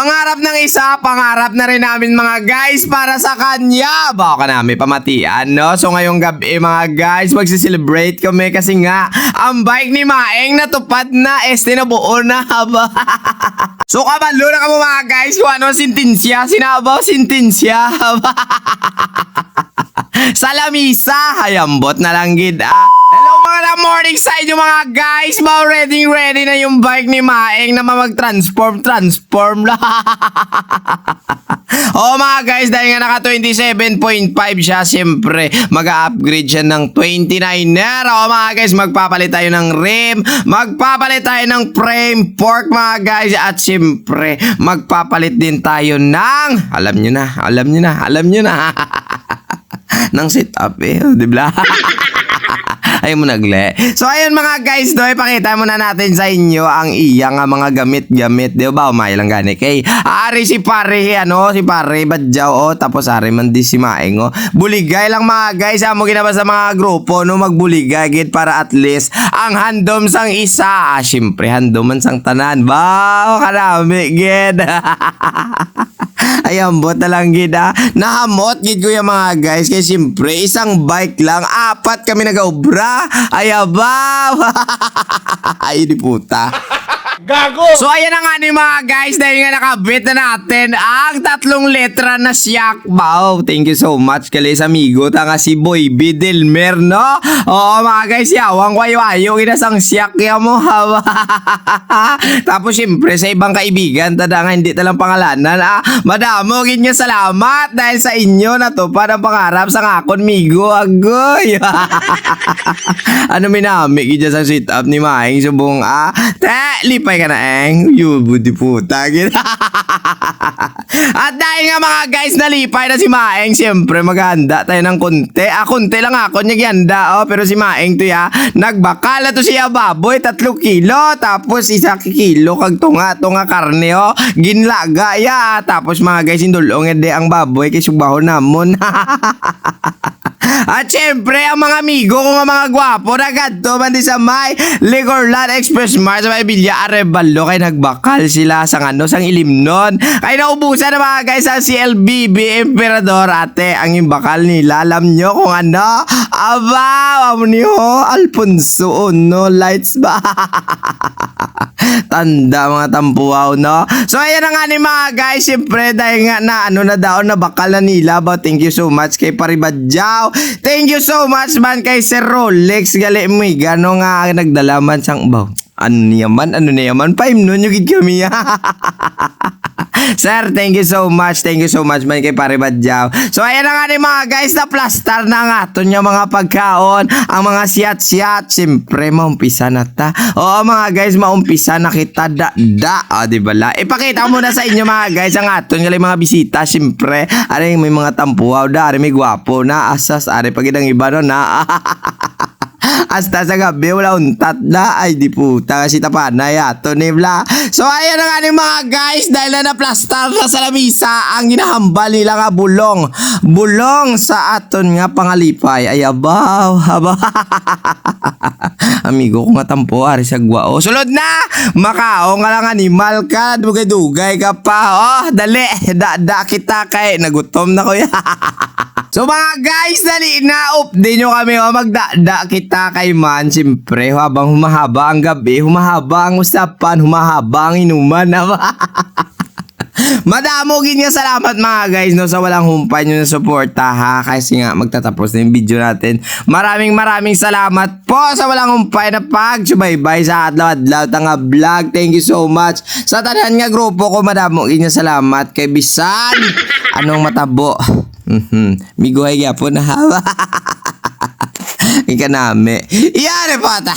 Pangarap ng isa, pangarap na rin namin mga guys para sa kanya. Baka namin pamatian, no? So ngayong gabi mga guys, magsiselebrate kami kasi nga ang bike ni Maeng natupad na, nabuo na. So kabalo na kamo mga guys kung ano sintensya, sinabaw sintensya. Sa lamisa, hayambot na lang gid. Hello mga morning sa inyo mga guys. Ready na yung bike ni Maeng na mag-transform la. Oh mga guys, dahil nga naka 27.5 siya, siyempre mag-upgrade siya ng 29er. Oh mga guys, magpapalit tayo ng rim, magpapalit tayo ng frame fork mga guys, at siyempre magpapalit din tayo ng alam nyo na ng setup di ba? Ayaw mo nagle. So ayun mga guys, ipakita muna natin sa inyo ang iyang mga gamit-gamit. Di ba? Umay lang gani kay ari si pare, si pare badyaw, tapos ari man di si Maeng, buligay lang mga guys, mo ginaba sa mga grupo, magbuligay gid para at least ang handom sang isa. Syempre handom man sang tanan. Bao karami gid. Ayambot na lang gid nahamot gid ko yung mga guys, kaya siyempre isang bike lang, apat kami nag-obra. Ayabaw. Ay di puta. Gago! So ayan na nga ni mga guys, dahil nga nakabit na natin ang 3 letra na siyak. Wow, thank you so much kalis amigo. Tanga si Boy Bidelmer, no? Oo mga guys, yawang wayo-wayo kinasang siyak ya mo. Tapos syempre sa ibang kaibigan, tada nga hindi talang pangalanan. Madamo ginyo salamat dahil sa inyo na to para pangarap sa ngakon migo. Agoy. Ano minami gidya sa sit up ni Maeng subong lipay ka na budi puta. At dahil nga mga guys, nalipay na si Maeng, siyempre maghanda tayo ng konti. Konti lang ako niya gihanda, pero si Maeng to nagbakala to siya baboy 3 kilo, tapos 1 kilo kag tunga karne ginlaga tapos mga guys indulong ang baboy kay sugbahon namon. At syempre, ang mga amigo ko nga mga gwapo na ganto man di sa may Ligorland Express Mart sa may Villa Arevalo, kay nagbakal sila sang sang ilimnon. Kay naubusan na mga guys ang CLBB Emperador. Ate, ang imbakal nila, alam nyo kung ano? Aba, niyo Alfonso no lights ba? Tanda mga tampuaw, no? So ayan na nga ni mga guys, siyempre dahil nga na daw na bakal na nila. But thank you so much kay Paribadyaw, thank you so much man kay Sir Rolex gali mo gano nga nagdalaman sang baw. Ano niyaman 5 nun yung gid kami. Sir, thank you so much man kay Paribadyaw. So ayan na nga ni mga guys, na plaster na nga to niya mga pagkaon, ang mga siyat siyempre maumpisa na ta. Oo mga guys, maumpisa na kita di bala. Ipakita mo na sa inyo mga guys ang aton gali mga bisita, siyempre ari may mga tampuaw ari may gwapo na asas ari pagidang iba na. Hasta sa gabi wala untat na. Ay di puta kasi tapanay ni bla. So ayan na nga ni mga guys, dahil na plastar na sa lamisa ang ginahambal nila nga bulong sa aton nga pangalipay. Ay abaw amigo ko nga tampo ari sa gwao. Sulod na makao nga lang animal ka, dugay ka pa. Dali da kita kay nagutom na ko. So mga guys, dali na update nyo kami magdada kita kay man. Siyempre habang humahaba ang gabi, humahaba ang usapan, humahaba ang inuman. Madamo ginya salamat mga guys sa walang humpay nyo na suporta kasi nga magtatapos na yung video natin. Maraming salamat po sa walang humpay na pagsubaybay sa adlaw-adlaw tanga vlog. Thank you so much sa tanan nga grupo ko. Madamo ginya salamat kay bisan anong matabo. Miguhay gyapon na hawa. Ikanami. Iyari pata.